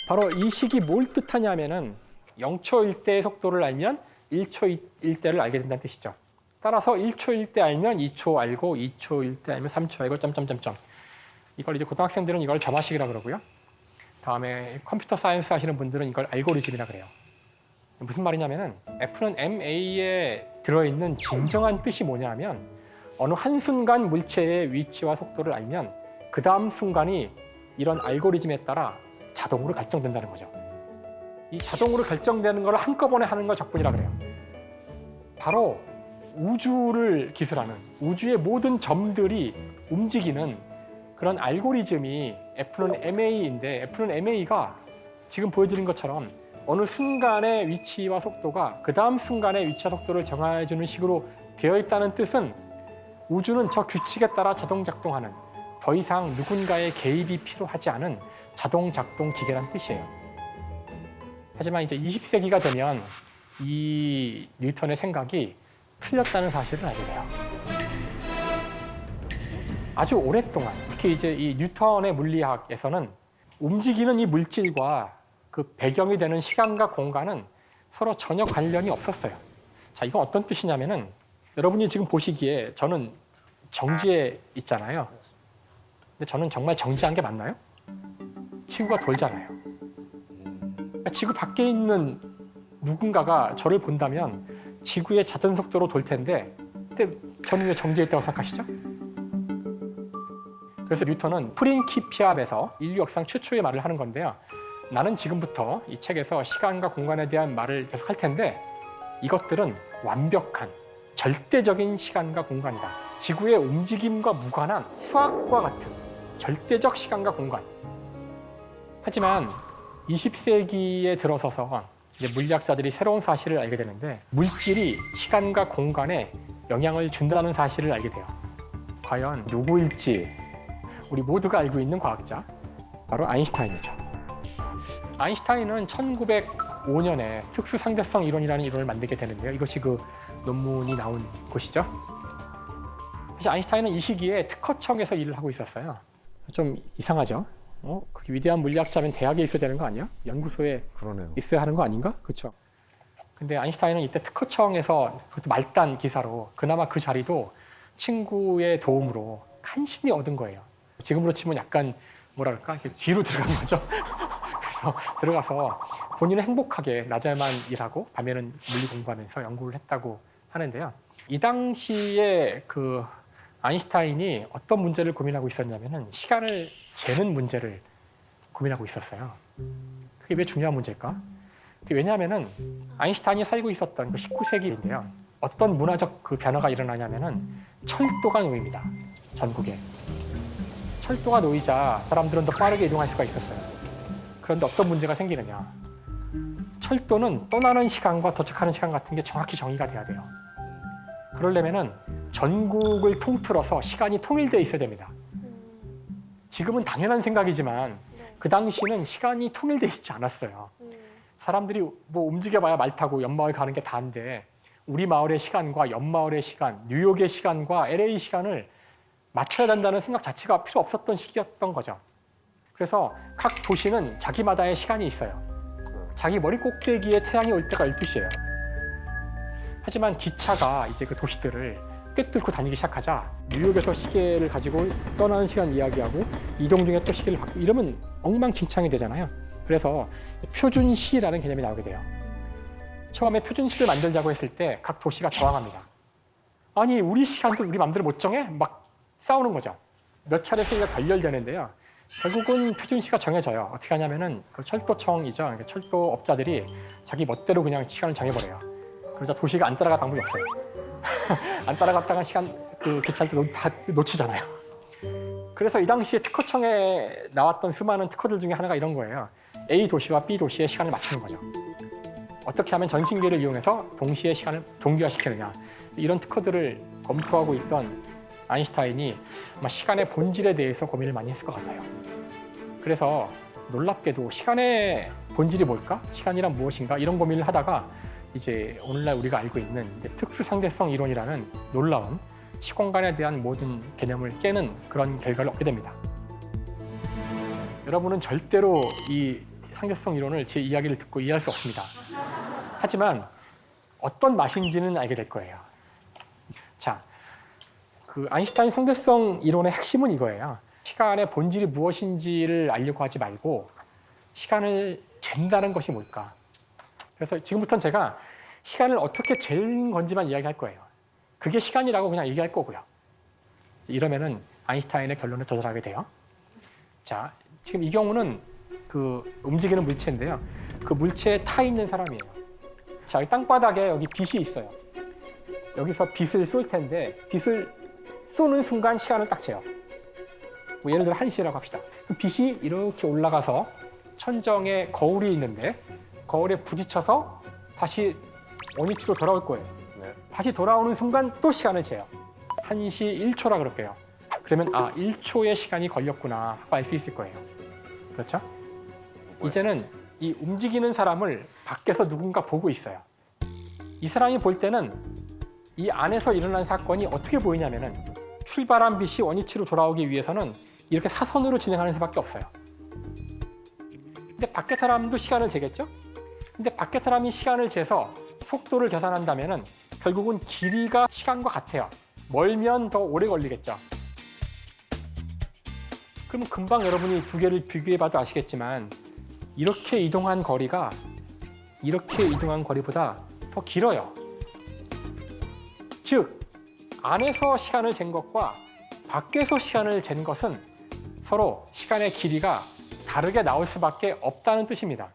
바로 이 식이 뭘 뜻하냐면은 0초일 때의 속도를 알면 1초일 때를 알게 된다는 뜻이죠. 따라서 1초일 때 알면 2초 알고 2초일 때 알면 3초 알고 점점점점. 이걸 이제 고등학생들은 이걸 점화식이라고 그러고요. 다음에 컴퓨터 사이언스 하시는 분들은 이걸 알고리즘이라 그래요. 무슨 말이냐면은 F는 MA에 들어있는 진정한 뜻이 뭐냐면 어느 한순간 물체의 위치와 속도를 알면 그 다음 순간이 이런 알고리즘에 따라 자동으로 결정된다는 거죠. 이 자동으로 결정되는 걸 한꺼번에 하는 걸 적분이라 그래요. 바로 우주를 기술하는 우주의 모든 점들이 움직이는 그런 알고리즘이 F는 MA인데 F는 MA가 지금 보여드린 것처럼 어느 순간의 위치와 속도가 그 다음 순간의 위치와 속도를 정해주는 식으로 되어 있다는 뜻은 우주는 저 규칙에 따라 자동 작동하는 더 이상 누군가의 개입이 필요하지 않은 자동 작동 기계란 뜻이에요. 하지만 이제 20세기가 되면 이 뉴턴의 생각이 틀렸다는 사실을 알게 돼요. 아주 오랫동안, 특히 이제 이 뉴턴의 물리학에서는 움직이는 이 물질과 그 배경이 되는 시간과 공간은 서로 전혀 관련이 없었어요. 자, 이건 어떤 뜻이냐면은 여러분이 지금 보시기에 저는 정지에 있잖아요. 근데 저는 정말 정지한 게 맞나요? 지구가 돌잖아요. 그러니까 지구 밖에 있는 누군가가 저를 본다면 지구의 자전 속도로 돌 텐데, 근데 저는 왜 정지해 있다고 생각하시죠? 그래서 뉴턴은 프린키피압에서 인류 역사상 최초의 말을 하는 건데요. 나는 지금부터 이 책에서 시간과 공간에 대한 말을 계속 할 텐데 이것들은 완벽한 절대적인 시간과 공간이다. 지구의 움직임과 무관한 수학과 같은 절대적 시간과 공간. 하지만 20세기에 들어서서 이제 물리학자들이 새로운 사실을 알게 되는데 물질이 시간과 공간에 영향을 준다는 사실을 알게 돼요. 과연 누구일지 우리 모두가 알고 있는 과학자, 바로 아인슈타인이죠. 아인슈타인은 1905년에 특수상대성 이론이라는 이론을 만들게 되는데요. 이것이 그 논문이 나온 곳이죠. 사실 아인슈타인은 이 시기에 특허청에서 일을 하고 있었어요. 좀 이상하죠? 그렇게 위대한 물리학자면 대학에 있어야 되는 거 아니야? 연구소에 그러네요. 있어야 하는 거 아닌가? 그렇죠. 근데 아인슈타인은 이때 특허청에서 그것도 말단 기사로 그나마 그 자리도 친구의 도움으로 간신히 얻은 거예요. 지금으로 치면 약간 뭐랄까 뒤로 들어간 거죠. 그래서 들어가서 본인은 행복하게 낮에만 일하고 밤에는 물리 공부하면서 연구를 했다고 하는데요. 이 당시에 그 아인슈타인이 어떤 문제를 고민하고 있었냐면은 시간을 재는 문제를 고민하고 있었어요. 그게 왜 중요한 문제일까? 그게 왜냐하면은 아인슈타인이 살고 있었던 그 19세기인데요. 어떤 문화적 그 변화가 일어나냐면은 철도가 놓입니다. 전국에. 철도가 놓이자 사람들은 더 빠르게 이동할 수가 있었어요. 그런데 어떤 문제가 생기느냐. 철도는 떠나는 시간과 도착하는 시간 같은 게 정확히 정의가 돼야 돼요. 그러려면은 전국을 통틀어서 시간이 통일되어 있어야 됩니다. 지금은 당연한 생각이지만 그 당시는 시간이 통일되어 있지 않았어요. 사람들이 뭐 움직여봐야 말 타고 옆마을 가는 게 다인데 우리 마을의 시간과 옆마을의 시간, 뉴욕의 시간과 LA 시간을 맞춰야 된다는 생각 자체가 필요 없었던 시기였던 거죠. 그래서 각 도시는 자기마다의 시간이 있어요. 자기 머리 꼭대기에 태양이 올 때가 12시예요. 하지만 기차가 이제 그 도시들을 꿰뚫고 다니기 시작하자 뉴욕에서 시계를 가지고 떠나는 시간 이야기하고 이동 중에 또 시계를 바꾸고 이러면 엉망진창이 되잖아요. 그래서 표준시라는 개념이 나오게 돼요. 처음에 표준시를 만들자고 했을 때 각 도시가 저항합니다. 아니 우리 시간도 우리 마음대로 못 정해? 막 싸우는 거죠. 몇 차례 회의가 결렬되는데요. 결국은 표준시가 정해져요. 어떻게 하냐면은 그 철도청이죠. 철도업자들이 자기 멋대로 그냥 시간을 정해버려요. 그러자 도시가 안 따라갈 방법이 없어요. 안 따라갔다가 시간 그 기차할 때 다 놓치잖아요. 그래서 이 당시에 특허청에 나왔던 수많은 특허들 중에 하나가 이런 거예요. A 도시와 B 도시의 시간을 맞추는 거죠. 어떻게 하면 전신기를 이용해서 동시에 시간을 동기화시키느냐. 이런 특허들을 검토하고 있던 아인슈타인이 아마 시간의 본질에 대해서 고민을 많이 했을 것 같아요. 그래서 놀랍게도 시간의 본질이 뭘까? 시간이란 무엇인가? 이런 고민을 하다가 이제 오늘날 우리가 알고 있는 특수상대성 이론이라는 놀라운 시공간에 대한 모든 개념을 깨는 그런 결과를 얻게 됩니다. 여러분은 절대로 이 상대성 이론을 제 이야기를 듣고 이해할 수 없습니다. 하지만 어떤 맛인지는 알게 될 거예요. 자, 그 아인슈타인 상대성 이론의 핵심은 이거예요. 시간의 본질이 무엇인지를 알려고 하지 말고 시간을 잰다는 것이 뭘까? 그래서 지금부터는 제가 시간을 어떻게 재는 건지만 이야기할 거예요. 그게 시간이라고 그냥 얘기할 거고요. 이러면은 아인슈타인의 결론을 도달하게 돼요. 자, 지금 이 경우는 그 움직이는 물체인데요. 그 물체에 타 있는 사람이에요. 자, 이 땅바닥에 여기 빛이 있어요. 여기서 빛을 쏠 텐데 빛을 쏘는 순간 시간을 딱 재요. 뭐 예를 들어 1시라고 합시다. 그 빛이 이렇게 올라가서 천정에 거울이 있는데 거울에 부딪혀서 다시 원위치로 돌아올 거예요. 네. 다시 돌아오는 순간 또 시간을 재요. 1시 1초라 그럴게요. 그러면 1초의 시간이 걸렸구나 하고 알 수 있을 거예요. 그렇죠? 이제는 이 움직이는 사람을 밖에서 누군가 보고 있어요. 이 사람이 볼 때는 이 안에서 일어난 사건이 어떻게 보이냐면은 출발한 빛이 원위치로 돌아오기 위해서는 이렇게 사선으로 진행하는 수밖에 없어요. 근데 밖에 사람도 시간을 재겠죠? 근데 밖에 사람이 시간을 재서 속도를 계산한다면은 결국은 길이가 시간과 같아요. 멀면 더 오래 걸리겠죠. 그럼 금방 여러분이 두 개를 비교해봐도 아시겠지만 이렇게 이동한 거리가 이렇게 이동한 거리보다 더 길어요. 즉, 안에서 시간을 잰 것과 밖에서 시간을 잰 것은 서로 시간의 길이가 다르게 나올 수밖에 없다는 뜻입니다.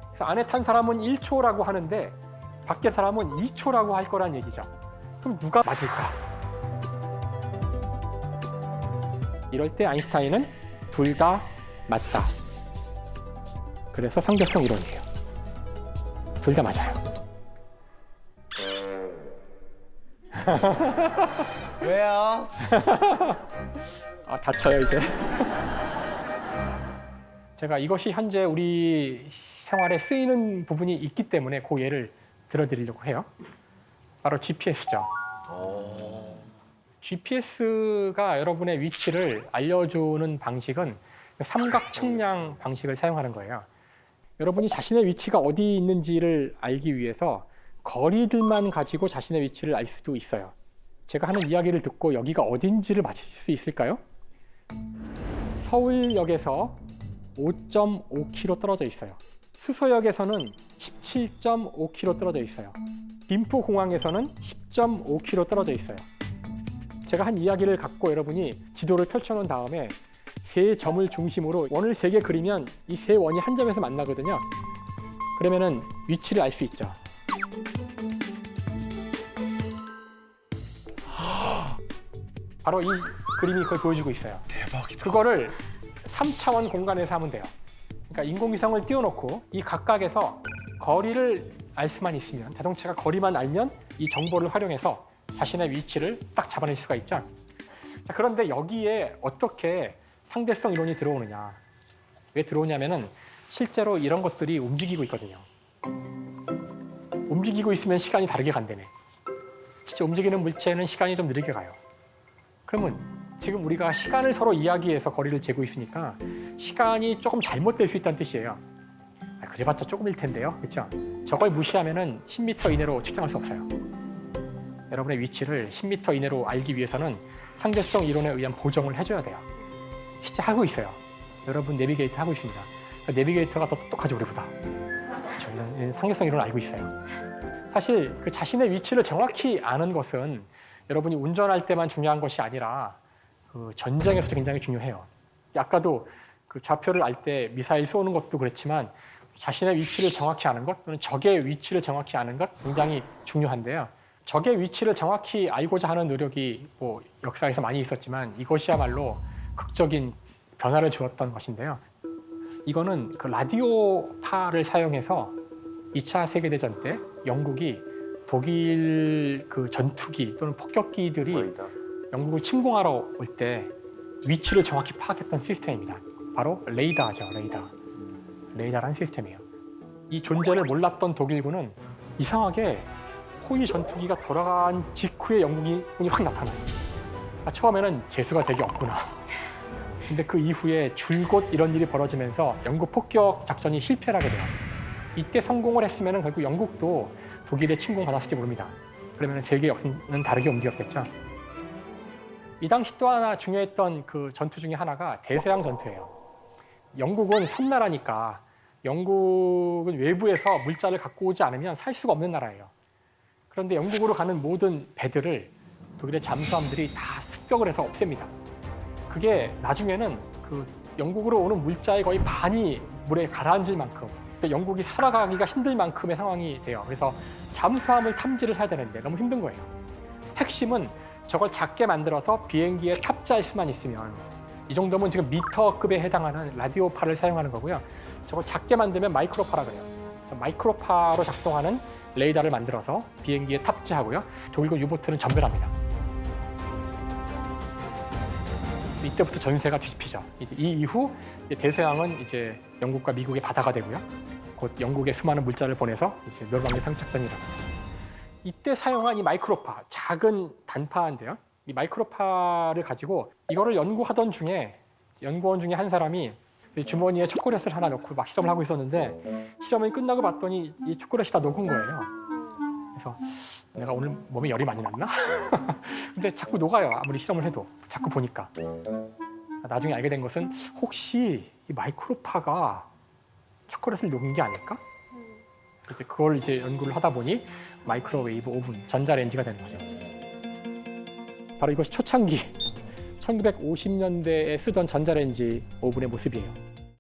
그래서 안에 탄 사람은 1초라고 하는데 밖에 사람은 2초라고 할 거란 얘기죠. 그럼 누가 맞을까? 이럴 때 아인슈타인은 둘 다 맞다. 그래서 상대성 이론이에요. 둘 다 맞아요. 왜요? 다쳐요 이제. 제가 이것이 현재 우리 생활에 쓰이는 부분이 있기 때문에 그 예를 들어드리려고 해요. 바로 GPS죠. GPS가 여러분의 위치를 알려주는 방식은 삼각 측량 방식을 사용하는 거예요. 여러분이 자신의 위치가 어디 있는지를 알기 위해서 거리들만 가지고 자신의 위치를 알 수도 있어요. 제가 하는 이야기를 듣고 여기가 어딘지를 맞힐 수 있을까요? 서울역에서 5.5km 떨어져 있어요. 수서역에서는 17.5km 떨어져 있어요. 김포공항에서는 10.5km 떨어져 있어요. 제가 한 이야기를 갖고 여러분이 지도를 펼쳐놓은 다음에 세 점을 중심으로 원을 3개 그리면 이 세 원이 한 점에서 만나거든요. 그러면은 위치를 알 수 있죠. 바로 이 그림이 그걸 보여주고 있어요. 대박이다. 그거를 3차원 공간에서 하면 돼요. 그러니까 인공위성을 띄워놓고 이 각각에서 거리를 알 수만 있으면, 자동차가 거리만 알면 이 정보를 활용해서 자신의 위치를 딱 잡아낼 수가 있죠. 자, 그런데 여기에 어떻게 상대성 이론이 들어오느냐. 왜 들어오냐면은 실제로 이런 것들이 움직이고 있거든요. 움직이고 있으면 시간이 다르게 간다며. 실제 움직이는 물체는 시간이 좀 느리게 가요. 그러면 지금 우리가 시간을 서로 이야기해서 거리를 재고 있으니까 시간이 조금 잘못될 수 있다는 뜻이에요. 그래봤자 조금일 텐데요. 그렇죠? 저걸 무시하면은 10m 이내로 측정할 수 없어요. 여러분의 위치를 10m 이내로 알기 위해서는 상대성 이론에 의한 보정을 해줘야 돼요. 실제 하고 있어요. 여러분 내비게이터 하고 있습니다. 내비게이터가 더 똑똑하죠, 우리보다. 그렇죠? 상대성 이론을 알고 있어요. 사실 그 자신의 위치를 정확히 아는 것은 여러분이 운전할 때만 중요한 것이 아니라 그 전쟁에서도 굉장히 중요해요. 아까도 그 좌표를 알 때 미사일 쏘는 것도 그렇지만 자신의 위치를 정확히 아는 것 또는 적의 위치를 정확히 아는 것 굉장히 중요한데요. 적의 위치를 정확히 알고자 하는 노력이 뭐 역사에서 많이 있었지만 이것이야말로 극적인 변화를 주었던 것인데요. 이거는 그 라디오파를 사용해서 2차 세계대전 때 영국이 독일 그 전투기 또는 폭격기들이 영국을 침공하러 올 때 위치를 정확히 파악했던 시스템입니다. 바로 레이더죠, 레이더. 레이더라는 시스템이에요. 이 존재를 몰랐던 독일군은 이상하게 호위 전투기가 돌아간 직후에 영국군이 확 나타나요. 처음에는 재수가 되게 없구나. 근데 그 이후에 줄곧 이런 일이 벌어지면서 영국 폭격 작전이 실패를 하게 돼요. 이때 성공을 했으면 결국 영국도 독일의 침공받았을지 모릅니다. 그러면 세계 역사는 다르게 움직였겠죠. 이 당시 또 하나 중요했던 그 전투 중에 하나가 대서양 전투예요. 영국은 섬나라니까 영국은 외부에서 물자를 갖고 오지 않으면 살 수가 없는 나라예요. 그런데 영국으로 가는 모든 배들을 독일의 잠수함들이 다 습격을 해서 없앱니다. 그게 나중에는 그 영국으로 오는 물자의 거의 반이 물에 가라앉을 만큼 영국이 살아가기가 힘들 만큼의 상황이 돼요. 그래서 잠수함을 탐지를 해야 되는데 너무 힘든 거예요. 핵심은 저걸 작게 만들어서 비행기에 탑재할 수만 있으면, 이 정도면 지금 미터급에 해당하는 라디오파를 사용하는 거고요. 저걸 작게 만들면 마이크로파라 그래요. 그래서 마이크로파로 작동하는 레이더를 만들어서 비행기에 탑재하고요. 독일군 유보트는 전멸합니다. 이때부터 전세가 뒤집히죠. 이 이후 대서양은 이제 영국과 미국의 바다가 되고요. 곧 영국의 수많은 물자를 보내서 이제 노르망디 상륙작전이라고. 이때 사용한 이 마이크로파, 작은 단파인데요. 이 마이크로파를 가지고 이거를 연구하던 중에 연구원 중에 한 사람이 주머니에 초콜릿을 하나 넣고 막 실험을 하고 있었는데, 실험이 끝나고 봤더니 이 초콜릿이 다 녹은 거예요. 그래서 내가 오늘 몸에 열이 많이 났나? 근데 자꾸 녹아요. 아무리 실험을 해도. 자꾸 보니까. 나중에 알게 된 것은 혹시 이 마이크로파가 초콜릿을 녹인 게 아닐까? 그래서 그걸 이제 연구를 하다 보니 마이크로웨이브 오븐, 전자레인지가 되는 거죠. 바로 이것이 초창기 1950년대에 쓰던 전자레인지 오븐의 모습이에요.